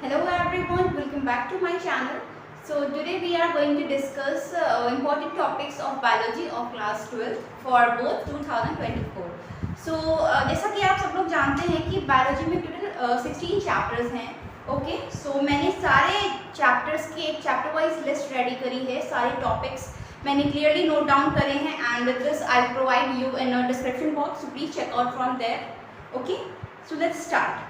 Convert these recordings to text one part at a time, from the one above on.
Hello everyone, welcome back to my channel. So today we are going to discuss important topics of biology of class 12 for both 2024. So जैसा कि आप सब लोग जानते हैं कि बायोलॉजी में टोटल 16 चैप्टर्स हैं. ओके सो मैंने सारे चैप्टर्स की एक चैप्टर वाइज लिस्ट रेडी करी है. सारे टॉपिक्स मैंने क्लियरली नोट डाउन करे हैं and this I provide you in a description box, so please check out from there. Okay so let's start.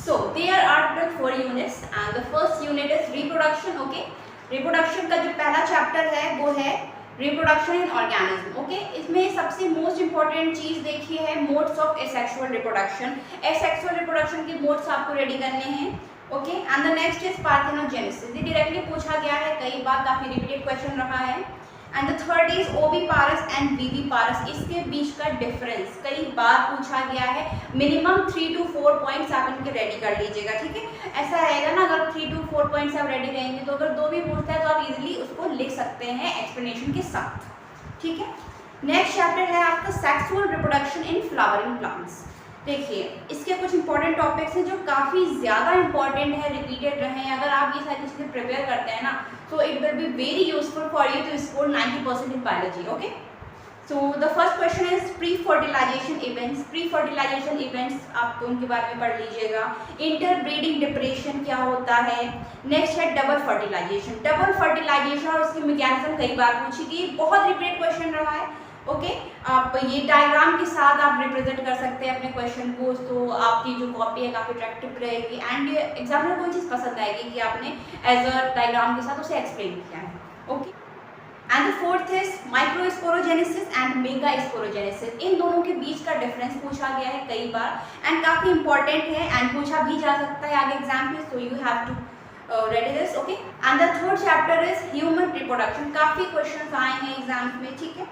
So there are total 4 units and the first unit is reproduction. Okay, reproduction का जो पहला chapter है वो है reproduction in organism. Okay, इसमें सबसे most important चीज देखिए है modes of asexual reproduction. Asexual reproduction के मोड्स आपको रेडी करने हैं. Okay and the next is parthenogenesis. ये डायरेक्टली पूछा गया है, कई बार काफी रिपीटेड क्वेश्चन रहा है. And the third is oviparous and viviparous. इसके बीच का डिफरेंस कई बार पूछा गया है. मिनिमम 3 to 4.7 के रेडी कर लीजिएगा. ठीक है, ऐसा रहेगा ना, अगर 3 to 4.7 रेडी रहेंगे तो अगर दो भी पूछता है तो आप इजीली उसको लिख सकते हैं एक्सप्लेनेशन के साथ. ठीक है, नेक्स्ट चैप्टर है आपका sexual reproduction in flowering plants. देखिए इसके कुछ इंपॉर्टेंट टॉपिक्स हैं जो काफ़ी ज़्यादा इंपॉर्टेंट है, रिपीटेड रहे हैं. अगर आप ये सारी चीज़ें प्रिपेयर करते हैं ना तो it will be very useful for you to score 90% in biology. Okay so the first question is pre fertilisation events. Pre fertilisation events आप उनके बारे में पढ़ लीजिएगा. इंटर ब्रीडिंग डिप्रेशन क्या होता है. नेक्स्ट है डबल फर्टिलाइजेशन. डबल फर्टिलाइजेशन और उसकी मैकेनिज्म कई बार पूछी गई, बहुत रिपीटेड क्वेश्चन रहा है. ओके आप ये डायग्राम के साथ आप रिप्रेजेंट कर सकते हैं अपने क्वेश्चन को, तो आपकी जो कॉपी है काफ़ी अट्रैक्टिव रहेगी एंड एग्जाम में कोई चीज़ पसंद आएगी कि आपने एज अ डायग्राम के साथ उसे एक्सप्लेन किया है. Okay and the fourth is microsporogenesis and megasporogenesis. इन दोनों के बीच का डिफरेंस पूछा गया है कई बार एंड काफ़ी इंपॉर्टेंट है एंड पूछा भी जा सकता है आगे एग्जाम में, so you have to ready this. Okay and the third chapter is human reproduction. काफ़ी क्वेश्चंस आए हैं एग्जाम्स में. ठीक है,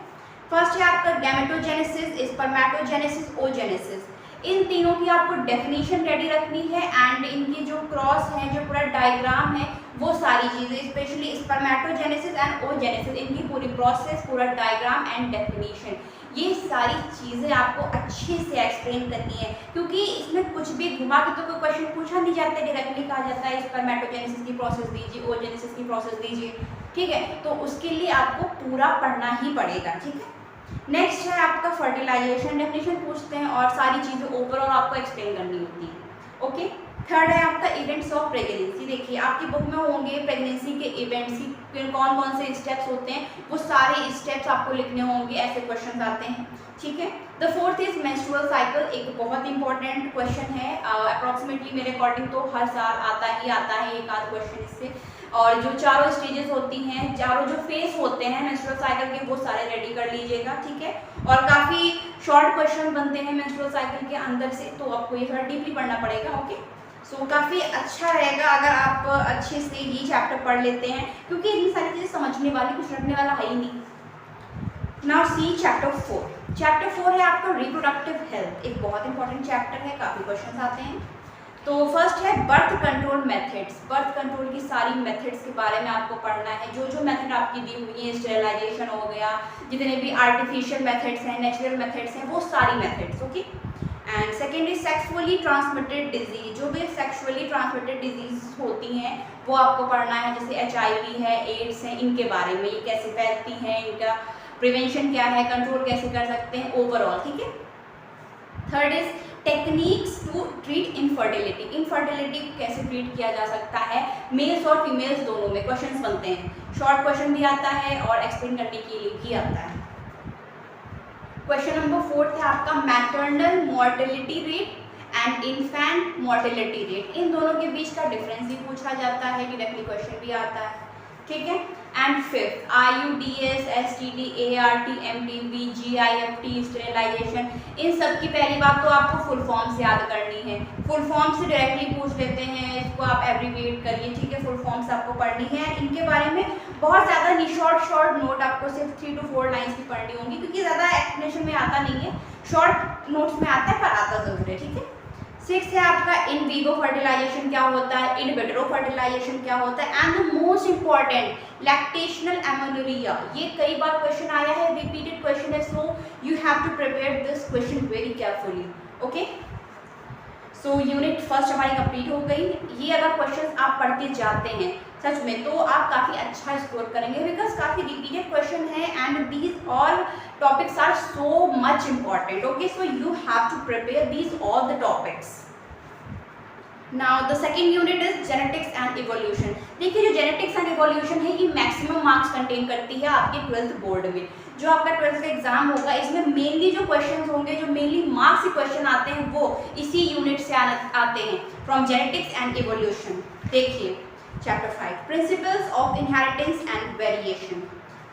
फर्स्ट है आपका गैमेटोजेनेसिस, स्पर्मेटोजेनेसिस, ओजेनेसिस. इन तीनों की आपको डेफिनेशन रेडी रखनी है एंड इनकी जो क्रॉस है, जो पूरा डायग्राम है, वो सारी चीज़ें स्पेशली स्पर्मेटोजेनेसिस एंड ओजेनेसिस, इनकी पूरी प्रोसेस, पूरा डायग्राम एंड डेफिनेशन, ये सारी चीज़ें आपको अच्छे से एक्सप्लेन करनी है क्योंकि इसमें कुछ भी घुमा के तो कोई क्वेश्चन पूछा नहीं जाता, डायरेक्टली कहा जाता है स्पर्मेटोजेनेसिस की प्रोसेस दीजिए, ओजेनेसिस की प्रोसेस दीजिए. ठीक है, तो उसके लिए आपको पूरा पढ़ना ही पड़ेगा. ठीक है, नेक्स्ट है आपका फर्टिलाइजेशन. डेफिनेशन पूछते हैं और सारी चीज़ें ओवरऑल आपको एक्सप्लेन करनी होती है. ओके थर्ड है आपका इवेंट्स ऑफ प्रेगनेंसी. देखिए आपकी बुक में होंगे प्रेगनेंसी के इवेंट्स की कौन कौन से स्टेप्स होते हैं, वो सारे स्टेप्स आपको लिखने होंगे, ऐसे क्वेश्चन आते हैं. ठीक है, the fourth is menstrual cycle. एक बहुत इंपॉर्टेंट क्वेश्चन है, अप्रॉक्सीमेटली मेरे अकॉर्डिंग तो हर साल आता है एक आध क्वेश्चन इससे. और जो चारों स्टेजेस होती हैं, चारों जो फेज होते हैं मेंस्ट्रुअल साइकिल के, वो सारे रेडी कर लीजिएगा. ठीक है, और काफ़ी शॉर्ट क्वेश्चन बनते हैं मेंस्ट्रुअल साइकिल के अंदर से, तो आपको ये थोड़ा डीपली पढ़ना पड़ेगा. ओके सो काफ़ी अच्छा रहेगा अगर आप अच्छे से ये चैप्टर पढ़ लेते हैं क्योंकि इतनी सारी चीज़ें समझने वाली, कुछ रखने वाला है ही नहीं. Now see chapter 4. चैप्टर 4 है आपका रिप्रोडक्टिव हेल्थ. एक बहुत इंपॉर्टेंट चैप्टर है, काफ़ी क्वेश्चन आते हैं. तो फर्स्ट है birth control methods. Birth control की सारी मेथड्स के बारे में आपको पढ़ना है. जो जो मेथड आपकी दी हुई है, स्टेरिलाइजेशन हो गया, जितने भी आर्टिफिशियल मेथड्स हैं, नेचुरल मेथड्स हैं, वो सारी methods. Okay and second is sexually transmitted disease. जो भी सेक्सुअली ट्रांसमिटेड डिजीज होती हैं वो आपको पढ़ना है, जैसे HIV है, एड्स है, इनके बारे में, ये कैसे फैलती हैं, इनका प्रिवेंशन क्या है, कंट्रोल कैसे कर सकते हैं ओवरऑल. ठीक है, third is techniques to treat infertility. Infertility कैसे ट्रीट किया जा सकता है, मेल्स और फीमेल्स दोनों में क्वेश्चंस बनते हैं. शॉर्ट क्वेश्चन भी आता है और एक्सप्लेन करने के लिए भी आता है. क्वेश्चन नंबर 4 है आपका maternal mortality rate and infant mortality rate. इन दोनों के बीच का डिफरेंस भी पूछा जाता है, डायरेक्टली क्वेश्चन भी आता है. ठीक है, and fifth IUDs, STD, ART, MTV, GIFT, sterilisation. इन सब की पहली बात तो आपको फुल फॉर्म्स याद करनी है. फुल फॉर्म से डायरेक्टली पूछ लेते हैं, इसको आप एब्रीविएट करिए. ठीक है, फुल फॉर्म्स आपको पढ़नी है. इनके बारे में बहुत ज़्यादा नहीं, शॉर्ट नोट आपको सिर्फ 3 to 4 लाइन्स की पढ़नी होंगी क्योंकि ज़्यादा एक्सप्लेनेशन में आता नहीं है, शॉर्ट नोट्स में आता है पर आता ज़रूर है. ठीक है, 6 है आपका इन वीवो फर्टिलाइजेशन क्या होता है, इन विट्रो फर्टिलाइजेशन क्या होता है, and the most important lactational amenorrhoea. ये कई बार क्वेश्चन आया है, रिपीटेड क्वेश्चन है, so you have to prepare this question very carefully. Okay so unit first हमारी कंप्लीट हो गई. ये अगर अगर क्वेश्चन आप पढ़ते जाते हैं सच में तो आप काफ़ी अच्छा स्कोर करेंगे, बिकॉज काफ़ी रिपीटेड क्वेश्चन है and these all topics are so much important. Okay, so you have to prepare these all the topics. Now the second unit is genetics and evolution. देखिए जो जेनेटिक्स एंड इवोल्यूशन है ये maximum marks contain करती है आपके 12th board में. जो आपका 12th का एग्जाम होगा इसमें मेनली जो क्वेश्चंस होंगे, जो मेनली मार्क्स के क्वेश्चन आते हैं वो इसी यूनिट से आते हैं, फ्रॉम जेनेटिक्स एंड इवोल्यूशन. देखिए chapter 5 principles of inheritance and variation.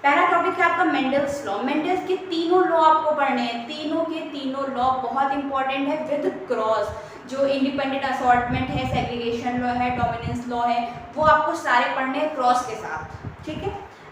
पहला टॉपिक है आपका मेंडल्स लॉ. मेंडल्स के तीनों लॉ आपको पढ़ने हैं, तीनों के तीनों लॉ बहुत इंपॉर्टेंट है विद क्रॉस. जो इंडिपेंडेंट असॉर्टमेंट है, सेग्रीगेशन लॉ है, डोमिनेंस लॉ है, वो आपको सारे पढ़ने हैं क्रॉस के साथ. ठीक है.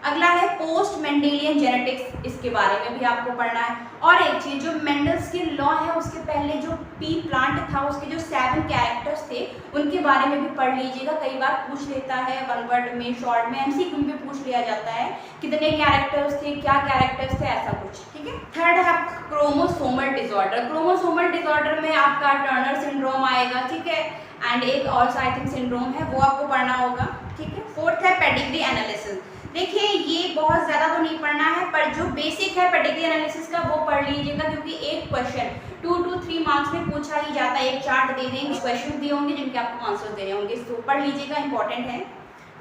अगला है पोस्ट मेंडेलियन जेनेटिक्स, इसके बारे में भी आपको पढ़ना है. और एक चीज जो मेंडल्स के लॉ है उसके पहले जो पी प्लांट था उसके जो 7 कैरेक्टर्स थे उनके बारे में भी पढ़ लीजिएगा. कई बार पूछ लेता है वन वर्ड में, शॉर्ट में, एमसीक्यू में पूछ लिया जाता है कितने कैरेक्टर्स थे, क्या कैरेक्टर्स थे, ऐसा कुछ. ठीक है. थर्ड है आपका क्रोमोसोमल डिसऑर्डर. क्रोमोसोमल डिसऑर्डर में आपका टर्नर सिंड्रोम आएगा. ठीक है. एंड एक और आई थिंक सिंड्रोम है वो आपको पढ़ना होगा. ठीक है. फोर्थ है पेडिग्री एनालिसिस. देखिए ये बहुत ज़्यादा तो नहीं पढ़ना है पर जो बेसिक है पेडिग्री एनालिसिस का वो पढ़ लीजिएगा, क्योंकि एक क्वेश्चन 2 to 3 मार्क्स में पूछा ही जाता है. एक चार्ट दे देंगे, क्वेश्चन दिए होंगे जिनके आपको आंसर देने होंगे, तो पढ़ लीजिएगा, इंपॉर्टेंट है.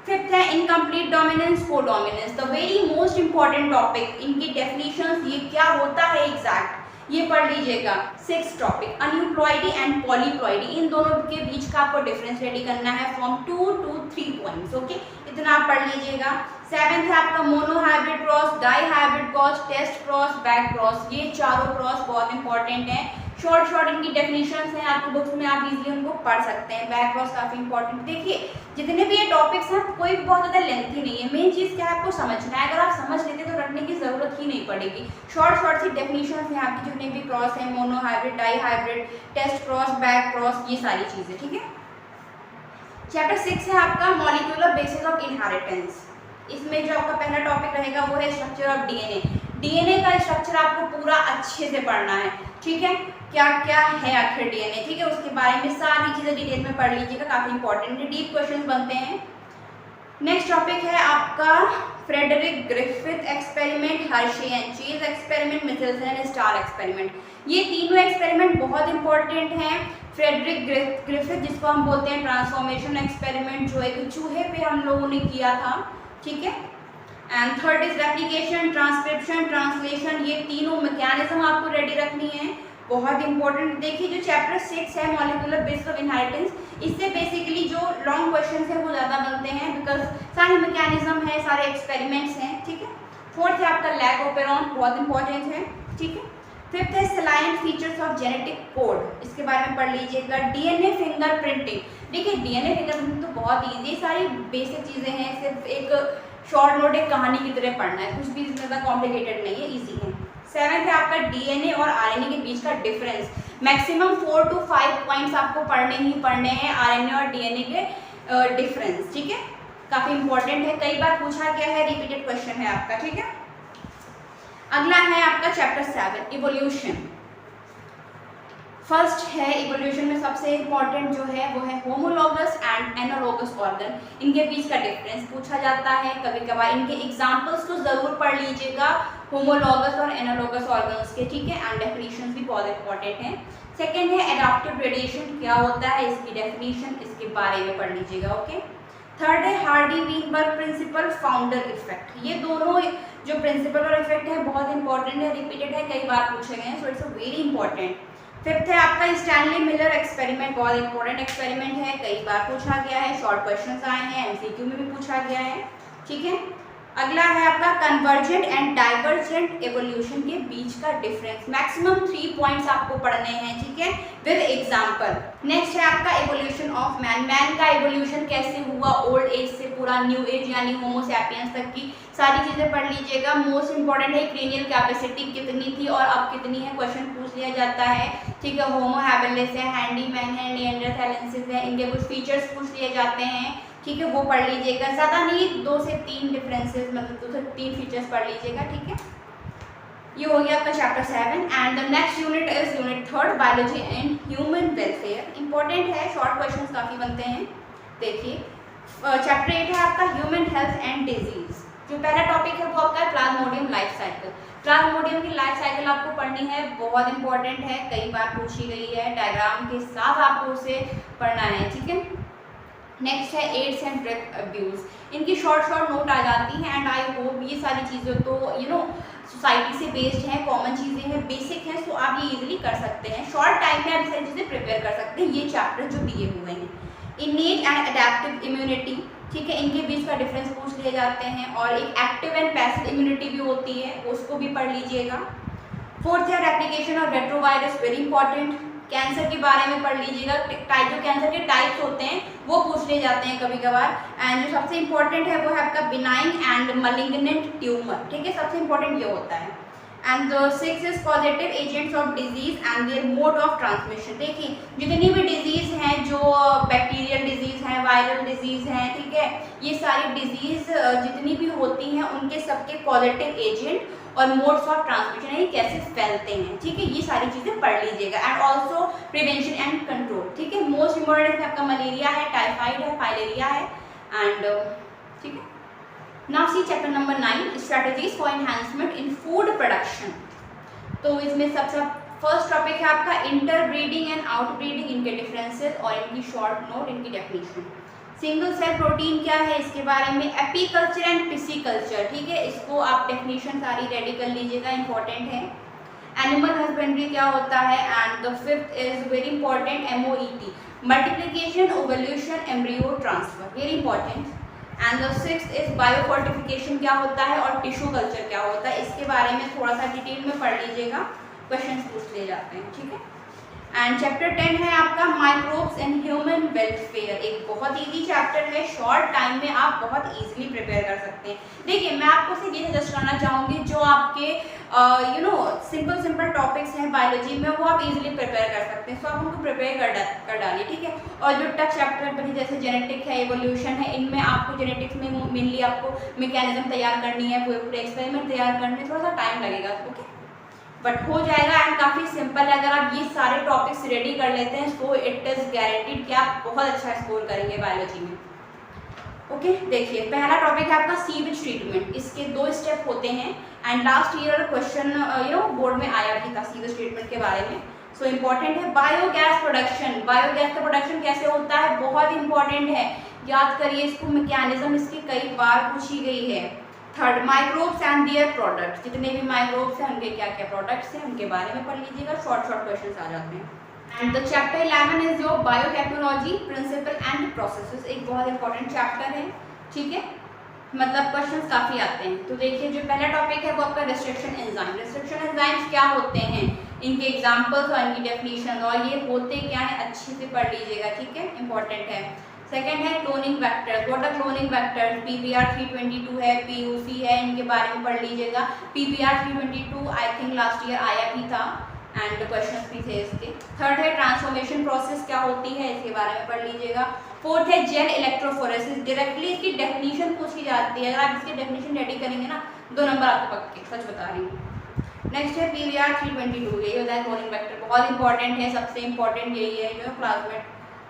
फिफ्थ है इनकम्प्लीट डोमिनेंस, को dominance, the very most important topic. इनकी डेफिनेशंस, ये क्या होता है एग्जैक्ट, ये पढ़ लीजिएगा. सिक्स टॉपिक अनयूप्लॉइडी एंड पॉलीप्लॉइडी, इन दोनों के बीच का आपको डिफरेंस रेडी करना है फ्रॉम 2 to 3 पॉइंट्स. ओके, इतना आप पढ़ लीजिएगा. सेवेंथ है आपका monohybrid cross, dihybrid cross, test cross, back cross. ये चारों क्रॉस बहुत इंपॉर्टेंट है. शॉर्ट इनकी डेफिनेशंस हैं आपकी बुक्स में, आप इजीली उनको पढ़ सकते हैं. बैक क्रॉस काफ़ी इंपॉर्टेंट. देखिए जितने भी ये टॉपिक्स हैं कोई भी बहुत ज़्यादा लेंथी नहीं है. मेन चीज़ क्या है, आपको समझना है. अगर आप समझ लेते तो रटने की ज़रूरत ही नहीं पड़ेगी. शॉर्ट सी डेफिनेशंस हैं आपकी, जितने भी क्रॉस हैं, monohybrid, dihybrid, test cross, back cross, ये सारी चीज़ें. ठीक है. चैप्टर 6 है आपका मॉलिक्यूलर बेसिस ऑफ इनहेरिटेंस. इसमें जो आपका पहला टॉपिक रहेगा वो है स्ट्रक्चर ऑफ डीएनए. डीएनए का स्ट्रक्चर आपको पूरा अच्छे से पढ़ना है. ठीक है. क्या क्या है आखिर डीएनए, ठीक है, उसके बारे में सारी चीज़ें डिटेल में पढ़ लीजिएगा, काफ़ी इंपॉर्टेंट है, डीप क्वेश्चंस बनते हैं. नेक्स्ट टॉपिक है आपका Frederick Griffith experiment, Hershey and Chase experiment, Meselson and Stahl experiment. ये तीनों एक्सपेरिमेंट बहुत इंपॉर्टेंट हैं. फ्रेडरिक ग्रिफिथ जिसको हम बोलते हैं ट्रांसफॉर्मेशन एक्सपेरिमेंट, जो एक चूहे पे हम लोगों ने किया था. ठीक है. And third is replication, transcription, translation. ये तीनों मैकेनिज्म आपको रेडी रखनी है, बहुत इंपॉर्टेंट. देखिए जो चैप्टर 6 है मॉलिक्यूलर बेसिस ऑफ इनहेरिटेंस, इससे बेसिकली जो लॉन्ग क्वेश्चंस हैं वो ज़्यादा बनते हैं, बिकॉज सारे मैकेनिज्म है, सारे एक्सपेरिमेंट्स हैं. ठीक है. फोर्थ है आपका लैग ओपेरॉन, बहुत इंपॉर्टेंट है. ठीक है. फिफ्थ है saline features of genetic code, इसके बारे में पढ़ लीजिएगा. DNA fingerprinting. देखिए डीएनए फिंगरप्रिंटिंग तो बहुत ईजी, सारी बेसिक चीज़ें हैं, सिर्फ एक शॉर्ट नोट, एक कहानी की तरह पढ़ना है, कुछ भी इसमें ज़्यादा कॉम्प्लिकेटेड नहीं है, ईजी है. सेवेंथ है आपका डीएनए और आरएनए के बीच का डिफरेंस. मैक्सिमम 4 to 5 पॉइंट्स आपको पढ़ने ही पढ़ने हैं आरएनए और डीएनए के डिफरेंस. ठीक है. काफ़ी इंपॉर्टेंट है, कई बार पूछा गया है, रिपीटेड क्वेश्चन है आपका. ठीक है. अगला है आपका चैप्टर 7 इवोल्यूशन. फर्स्ट है इवोल्यूशन में सबसे इंपॉर्टेंट जो है वो है होमोलॉगस एंड एनालॉगस ऑर्गन. इनके बीच का डिफरेंस पूछा जाता है कभी कभार. इनके एग्जांपल्स तो ज़रूर पढ़ लीजिएगा होमोलॉगस और एनालॉगस ऑर्गन्स के. ठीक है. एंड डेफिनेशन भी बहुत इंपॉर्टेंट है. सेकेंड है एडाप्टिव रेडिएशन, क्या होता है, इसकी डेफिनेशन, इसके बारे में पढ़ लीजिएगा. ओके. थर्ड है हार्डी-वीनबर्ग प्रिंसिपल, फाउंडर इफेक्ट. ये दोनों जो प्रिंसिपल और इफेक्ट है बहुत इंपॉर्टेंट है, रिपीटेड है, कई बार पूछे गए हैं, so it's a very important. Fifth है आपका स्टैनली मिलर एक्सपेरिमेंट, बहुत इंपॉर्टेंट एक्सपेरिमेंट है, कई बार पूछा गया है, शॉर्ट क्वेश्चंस आए हैं, एमसीक्यू में भी पूछा गया है. ठीक है. अगला है आपका कन्वर्जेंट एंड डाइवर्जेंट एवोल्यूशन के बीच का डिफरेंस. मैक्सिमम 3 पॉइंट्स आपको पढ़ने हैं. ठीक है. With example. नेक्स्ट है आपका एवोल्यूशन ऑफ मैन. मैन का एवोल्यूशन कैसे हुआ, ओल्ड एज से पूरा न्यू एज यानी होमो सैपियंस तक की सारी चीज़ें पढ़ लीजिएगा. मोस्ट इंपॉर्टेंट है क्रेनियल कैपेसिटी कितनी थी और अब कितनी है, क्वेश्चन पूछ लिया जाता है. ठीक है. होमो हैबिलिस है, हैंडीमैन है, निएंडरथैलेंसिस है, इनके कुछ फीचर्स पूछ लिए जाते हैं. ठीक है. वो पढ़ लीजिएगा, ज़्यादा नहीं, 2 से 3 डिफरेंसेस, मतलब 2 से 3 फीचर्स पढ़ लीजिएगा. ठीक है. ये हो गया आपका chapter 7. And the next unit is unit 3 biology and human welfare. Important है, शॉर्ट क्वेश्चंस काफ़ी बनते हैं. देखिए चैप्टर 8 है आपका ह्यूमन हेल्थ एंड डिजीज। जो पहला टॉपिक है वो आपका प्लाज्मोडियम लाइफ साइकिल। प्लाज्मोडियम की लाइफ साइकिल आपको पढ़नी है, बहुत इंपॉर्टेंट है, कई बार पूछी गई है, डायग्राम के साथ आपको उसे पढ़ना है, ठीक है। नेक्स्ट है एड्स एंड ड्रग अब्यूज। इनकी शॉर्ट नोट आ जाती हैं एंड आई होप ये सारी चीज़ें तो सोसाइटी से बेस्ड हैं, कॉमन चीज़ें हैं, बेसिक हैं, सो आप ये इजीली कर सकते हैं, शॉर्ट टाइम में आप ये सारी चीज़ें प्रिपेयर कर सकते हैं। ये चैप्टर जो दिए हुए हैं, इनेट एंड अडेप्टिव इम्यूनिटी, ठीक है, इनके बीच का डिफरेंस पूछ लिए जाते हैं, और एक एक्टिव एंड पैसिव इम्यूनिटी भी होती है, उसको भी पढ़ लीजिएगा। फोर्थ है application of retrovirus, very important, cancer के बारे में पढ़ लीजिएगा, जो कैंसर के टाइप्स होते हैं वो पूछ लिए जाते हैं कभी कभार। एंड जो सबसे इंपॉर्टेंट है वो है आपका बिनाइन एंड मलिग्नेंट ट्यूमर, ठीक है, सबसे इंपॉर्टेंट ये होता है। And 6 is causative agents of disease and their mode of transmission. देखिए जितनी भी डिजीज हैं, जो बैक्टीरियल डिजीज हैं, वायरल डिजीज हैं, ठीक है, ये सारी डिजीज जितनी भी होती हैं उनके सबके पॉजिटिव एजेंट और मोड्स ऑफ ट्रांसमिशन है, कैसे फैलते हैं, ठीक है, ये सारी चीज़ें पढ़ लीजिएगा। And also prevention and control, ठीक है, मोस्ट इंपॉर्टेंट है आपका मलेरिया है, टाइफाइड है, फाइलेरिया है, एंड ठीक है। Now see chapter number 9 strategies for enhancement in food production. तो इसमें सबसे फर्स्ट टॉपिक है आपका इंटरब्रीडिंग एंड आउटब्रीडिंग, इनके डिफरेंसेस और इनकी शॉर्ट नोट, इनकी डेफिनेशन। सिंगल सेल प्रोटीन क्या है इसके बारे में, एपीकल्चर एंड पिसिकल्चर, ठीक है, इसको आप डेफिनेशन सारी रेडी कर लीजिएगा, इंपॉर्टेंट है। एनिमल हस्बेंड्री क्या होता है, and the fifth is very important MOET, multiplication ovulation embryo transfer, very important. And the sixth is biofortification क्या होता है और टिश्यू कल्चर क्या होता है, इसके बारे में थोड़ा सा डिटेल में पढ़ लीजिएगा, क्वेश्चन पूछ लिए जाते हैं, ठीक है। एंड चैप्टर 10 है आपका माइक्रोब्स एंड ह्यूमन वेलफेयर, एक बहुत इजी चैप्टर है, शॉर्ट टाइम में आप बहुत इजीली प्रिपेयर कर सकते हैं। देखिए मैं आपको सिर्फ ये सजेस्ट करना चाहूँगी, जो आपके सिंपल टॉपिक्स हैं बायोलॉजी में वो आप इजीली प्रिपेयर कर सकते हैं, सो आप उनको प्रिपेयर कर डालिए, ठीक है। और जो टफ चैप्टर बनी जैसे जेनेटिक है, एवोल्यूशन है, इनमें आपको जेनेटिक्स में मेनली आपको मैकेनिज्म तैयार करनी है, पूरे एक्सपेरिमेंट तैयार करने में थोड़ा सा टाइम लगेगा, ओके, बट हो जाएगा। एंड काफ़ी सिंपल है, अगर आप ये सारे टॉपिक्स रेडी कर लेते हैं सो इट इज़ गारंटीड कि आप बहुत अच्छा स्कोर करेंगे बायोलॉजी में, ओके। देखिए पहला टॉपिक है आपका सीवेज ट्रीटमेंट, इसके 2 स्टेप होते हैं and last year question board में आया भी था सीवेज ट्रीटमेंट के बारे में, सो इम्पॉर्टेंट है। बायोगैस प्रोडक्शन, बायोगैस का प्रोडक्शन कैसे होता है, बहुत इंपॉर्टेंट है, याद करिए इसको, मैकेनिज्म इसकी कई बार पूछी गई है। Third microbes and their products, जितने भी माइक्रोब्स हैं उनके क्या क्या प्रोडक्ट्स हैं उनके बारे में पढ़ लीजिएगा, शॉर्ट क्वेश्चंस आ जाते हैं। And the chapter 11 is your biotechnology principle and processes, एक बहुत इंपॉर्टेंट चैप्टर है, ठीक है, मतलब क्वेश्चंस काफ़ी आते हैं। तो देखिए जो पहला टॉपिक है वो आपका रिस्ट्रिक्शन एंजाइम, रिस्ट्रिक्शन एंजाइम्स क्या होते हैं, इनके एग्जाम्पल्स और इनकी डेफिनेशन, और ये होते क्या है अच्छे से पढ़ लीजिएगा, ठीक है, इंपॉर्टेंट है। सेकेंड है cloning vectors, what are cloning vectors, PPR 322 है, PUC है, इनके बारे में पढ़ लीजिएगा। PPR 322 I think last year आया भी था एंड क्वेश्चंस भी थे इसके। थर्ड है ट्रांसफॉर्मेशन प्रोसेस क्या होती है, इसके बारे में पढ़ लीजिएगा। फोर्थ है जेल इलेक्ट्रोफोरेसिस, डायरेक्टली इसकी डेफिनेशन पूछी जाती है, अगर आप इसकी डेफिनेशन रेडी करेंगे ना 2 नंबर आपको पक्के, सच बता रही हूँ। नेक्स्ट है PPR 322, यही होता है क्लोनिंग वैक्टर, बहुत इंपॉर्टेंट है, सबसे इंपॉर्टेंट यही है जो प्लाज्मेट,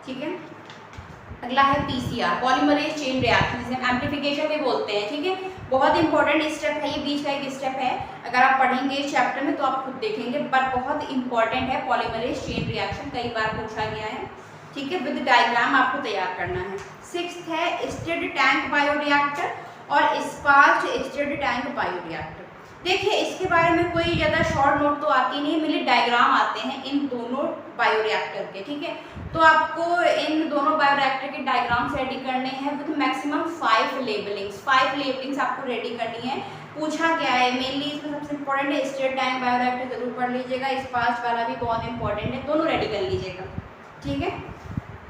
ठीक है। अगला है PCR पॉलीमरेज चेन रिएक्शन, जिसे हम एम्प्लीफिकेशन भी बोलते हैं, ठीक है, बहुत इंपॉर्टेंट स्टेप है, ये बीच का एक स्टेप है, अगर आप पढ़ेंगे इस चैप्टर में तो आप खुद देखेंगे, बट बहुत इंपॉर्टेंट है पॉलीमरेज चेन रिएक्शन, कई बार पूछा गया है, ठीक है, विद डायग्राम आपको तैयार करना है। सिक्स्थ है स्टिर्ड टैंक बायोरिएक्टर और स्पार्क्ड स्टिर्ड टैंक बायोरिएक्टर। देखिए इसके बारे में कोई ज़्यादा शॉर्ट नोट तो आती नहीं, मेरे डायग्राम आते हैं इन दोनों बायोरिएक्टर के, ठीक है, तो आपको इन दोनों बायोरिएक्टर के डायग्राम्स रेडी करने हैं विद मैक्सिमम 5 लेबलिंग्स आपको रेडी करनी है। पूछा गया है मेनली इसमें सबसे इंपॉर्टेंट है स्टिर्ड टैंक बायोरिएक्टर, जरूर पढ़ लीजिएगा, स्पार्क्ड वाला भी बहुत इंपॉर्टेंट है, दोनों रेडी कर लीजिएगा, ठीक है।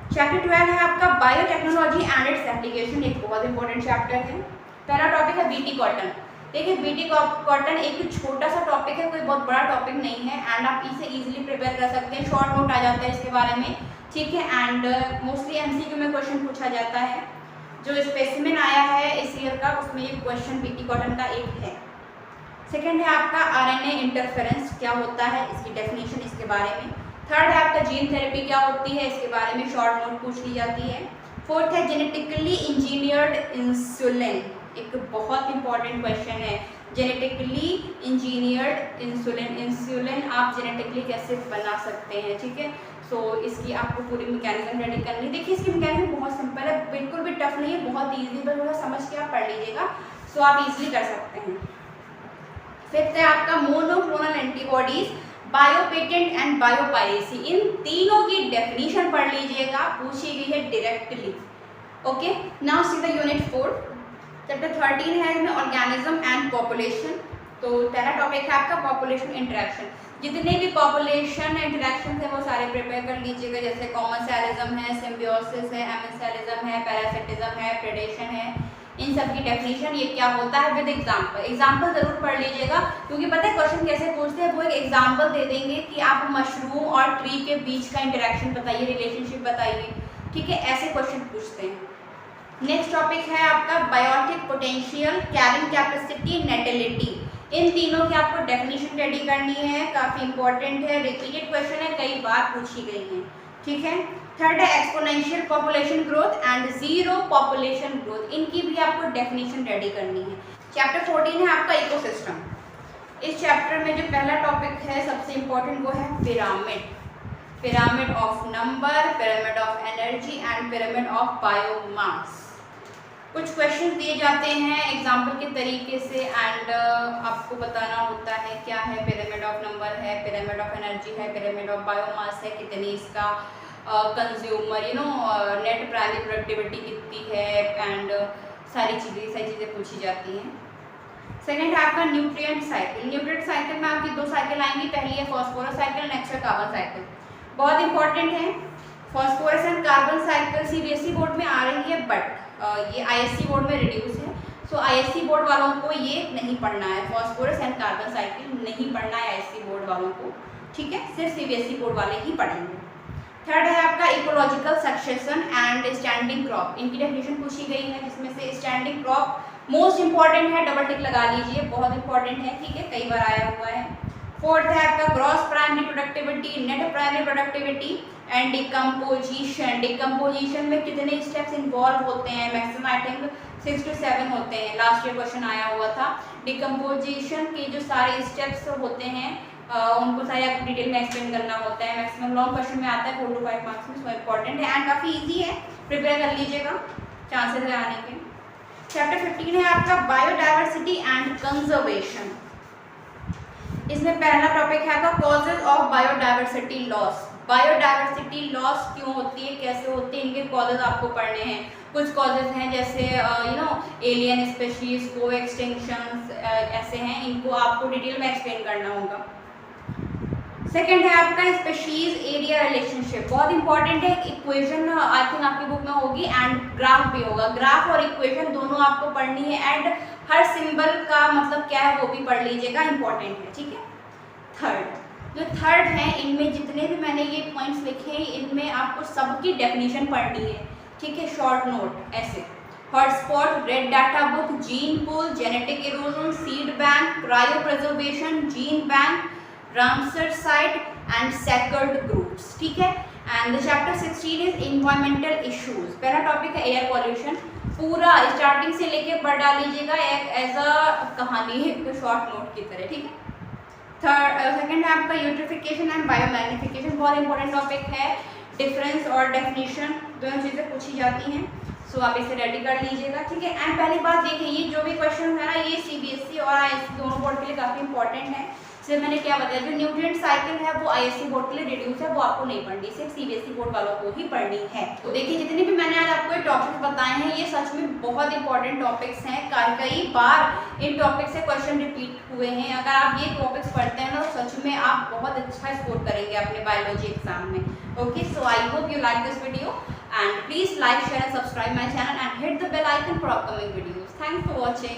चैप्टर 12 है आपका बायोटेक्नोलॉजी एंड इट्स एप्लीकेशन, एक बहुत इंपॉर्टेंट चैप्टर है। पहला टॉपिक है BT कॉटन। देखिए BT कॉटन एक छोटा सा टॉपिक है, कोई बहुत बड़ा टॉपिक नहीं है एंड आप इसे इजीली प्रिपेयर कर सकते हैं, शॉर्ट नोट आ जाता है इसके बारे में, ठीक है, एंड मोस्टली MCQ में क्वेश्चन पूछा जाता है। जो स्पेसिमेन आया है इस ईयर का उसमें ये क्वेश्चन BT कॉटन का एक है। सेकेंड है आपका RNA इंटरफेरेंस क्या होता है, इसकी डेफिनेशन, इसके बारे में। थर्ड है आपका जीन थेरेपी क्या होती है, इसके बारे में शॉर्ट नोट पूछ ली जाती है। फोर्थ है जेनेटिकली इंजीनियर्ड इंसुलिन, एक बहुत इंपॉर्टेंट क्वेश्चन है। जेनेटिकली इंजीनियर्ड इंसुलिन, इंसुलिन आप जेनेटिकली कैसे बना सकते हैं, ठीक है। सो इसकी आपको पूरी मैकेनिज्म रेडी करनी है। देखिए इसकी मैकेनिज्म बहुत सिंपल है, बिल्कुल भी टफ नहीं है, बहुत ईजी, बस थोड़ा समझ के आप पढ़ लीजिएगा, सो आप इजीली कर सकते हैं। फिफ्थ है आपका मोनोक्लोनल एंटीबॉडीज, बायोपेटेंट एंड बायोपायरेसी, इन तीनों की डेफिनेशन पढ़ लीजिएगा, पूछी गई है directly. Okay, now see the unit 4, chapter 13 है इसमें ऑर्गेनिज्म एंड पॉपुलेशन। तो पहला टॉपिक है आपका पॉपुलेशन इंटरेक्शन, जितने भी पॉपुलेशन इंटरेक्शन है वो सारे प्रिपेयर कर लीजिएगा, जैसे कॉमनसेलिज्म है, सिम्बियोसिस है, एमेंसेलिज्म है, पैरासिटिज्म है, प्रेडेशन है, इन सब की डेफिनेशन ये क्या होता है विद एग्जांपल। एग्जांपल जरूर पढ़ लीजिएगा, क्योंकि पता है क्वेश्चन कैसे पूछते हैं, वो एक एग्जांपल दे देंगे कि आप मशरूम और ट्री के बीच का इंटरेक्शन बताइए, रिलेशनशिप बताइए, ठीक है, ऐसे क्वेश्चन पूछते हैं। नेक्स्ट टॉपिक है आपका biotic potential, carrying capacity, natality, इन तीनों की आपको डेफिनेशन रेडी करनी है, काफी इंपॉर्टेंट है, रिपीटेड क्वेश्चन है, कई बार पूछी गई है, ठीक है। थर्ड है exponential population growth and zero population growth, इनकी भी आपको डेफिनेशन रेडी करनी है। चैप्टर 14 है आपका इकोसिस्टम। इस चैप्टर में जो पहला टॉपिक है सबसे इंपॉर्टेंट वो है pyramid, pyramid of number, pyramid of energy and pyramid of biomass. कुछ क्वेश्चन दिए जाते हैं एग्जाम्पल के तरीके से एंड आपको बताना होता है क्या है, पिरामिड ऑफ नंबर है, पिरामिड ऑफ एनर्जी है, पिरामिड ऑफ बायोमास है, कितनी इसका कंज्यूमर नेट प्राइमरी प्रोडक्टिविटी कितनी है, एंड सारी चीज़ें पूछी जाती हैं। सेकेंड है आपका न्यूट्रिएंट साइकिल। न्यूट्रिएंट साइकिल में आपकी दो साइकिल आएंगी, पहली है फॉस्फोरस साइकिल, नेक्स्ट है कार्बन साइकिल, बहुत इंपॉर्टेंट है। Phosphorus and carbon cycle CBSE board में आ रही है, बट ये आईएससी बोर्ड में रिड्यूस है, सो आईएससी बोर्ड वालों को ये नहीं पढ़ना है, फॉस्फोरस एंड कार्बन साइकिल नहीं पढ़ना है आईएससी बोर्ड वालों को, ठीक है, सिर्फ सीबीएसई बोर्ड वाले ही पढ़ेंगे। थर्ड है आपका ecological succession and standing crop, इनकी डेफिनेशन पूछी गई है, जिसमें से स्टैंडिंग क्रॉप मोस्ट इंपॉर्टेंट है, डबल टिक लगा लीजिए, बहुत इंपॉर्टेंट है, ठीक है, कई बार आया हुआ है। फोर्थ है आपका gross primary productivity, net primary productivity and decomposition. Decomposition में कितने स्टेप्स इन्वॉल्व होते हैं, मैक्सिमम आई थिंक 6 to 7 होते हैं, लास्ट ईयर क्वेश्चन आया हुआ था। डिकम्पोजिशन के जो सारे स्टेप्स होते हैं उनको सारे आपको डिटेल में एक्सप्लेन करना होता है, मैक्सिमम लॉन्ग क्वेश्चन में आता है 4 to 5 मार्क्स में, सो इम्पॉर्टेंट है एंड काफ़ी ईजी है, प्रिपेयर कर लीजिएगा, चांसेस है आने के। चैप्टर 15 है आपका बायोडाइवर्सिटी एंड कंजर्वेशन। इसमें पहला टॉपिक है आपका causes of biodiversity loss. Biodiversity loss क्यों होती है, कैसे होती है, इनके कॉजेज आपको पढ़ने हैं। कुछ कॉजेज हैं जैसे एलियन स्पेशीज, को एक्सटिंक्शंस, ऐसे हैं, इनको आपको डिटेल में एक्सप्लेन करना होगा। सेकेंड है आपका स्पेशीज एरिया रिलेशनशिप, बहुत इंपॉर्टेंट है, इक्वेशन आई थिंक आपकी बुक में होगी एंड ग्राफ भी होगा, ग्राफ और इक्वेशन दोनों आपको पढ़नी है एंड हर सिंबल का मतलब क्या है वो भी पढ़ लीजिएगा, इंपॉर्टेंट है, ठीक है। जो थर्ड है, इनमें जितने भी मैंने ये पॉइंट्स लिखे हैं इनमें आपको सबकी डेफिनेशन पढ़नी है, ठीक है, शॉर्ट नोट ऐसे। Hotspot, red data book, gene pool, genetic erosion, seed bank, cryo preservation, gene bank, Ramsar site and sacred groups, ठीक है। And the chapter 16 is environmental issues. पहला टॉपिक है एयर पॉल्यूशन, पूरा स्टार्टिंग से लेके पढ़ डालीजिएगा एक एज अ कहानी है, शॉर्ट नोट की तरह, ठीक है। सेकेंड है आपका यूट्रिफिकेशन एंड बायोमैग्निफिकेशन, बहुत इंपॉर्टेंट टॉपिक है, डिफरेंस और डेफिनेशन दोनों चीज़ें पूछी जाती हैं, सो आप इसे रेडी कर लीजिएगा, ठीक है। एंड पहली बात देखिए, ये जो भी क्वेश्चन है ना, ये सीबीएसई और आईएससी दोनों बोर्ड के लिए काफ़ी इंपॉर्टेंट है। जैसे मैंने क्या बताया, जो न्यूट्रिएंट साइकिल है वो आईएससी बोर्ड के लिए रिड्यूस है, वो आपको नहीं पढ़नी, सिर्फ सीबीएसई बोर्ड वालों को ही पढ़नी है। तो देखिए जितने भी मैंने आज आपको ये टॉपिक्स बताए हैं ये सच में बहुत इंपॉर्टेंट टॉपिक्स हैं, कई बार इन टॉपिक से क्वेश्चन रिपीट हुए हैं। अगर आप ये टॉपिक्स पढ़ते हैं ना तो सच में आप बहुत अच्छा स्कोर करेंगे अपने बायोलॉजी एग्जाम में। Okay, so I hope you like this video and please like, share and subscribe my channel and hit the bell icon for upcoming videos. Thanks for watching.